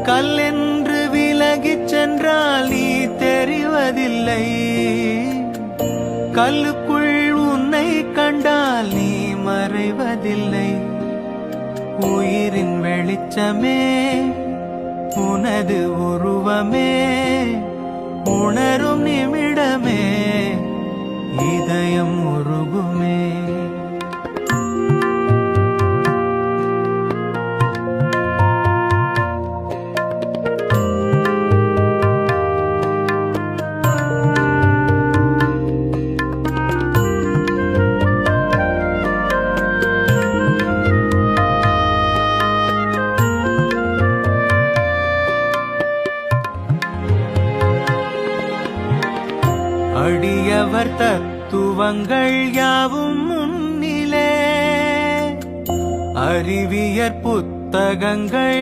கல்லென்று விலகிச் சென்றால் நீ தெரிவதில்லை. கல்லுக்குள் உன்னை கண்டால் நீ மறைவதில்லை. உயிரின் வெளிச்சமே உனது உருவமே, உணரும் நிமிடமே இதயம் உருகுமே. அடியவர் தத்துவங்கள் யாவும் முன்னிலே, அறிவியற் புத்தகங்கள்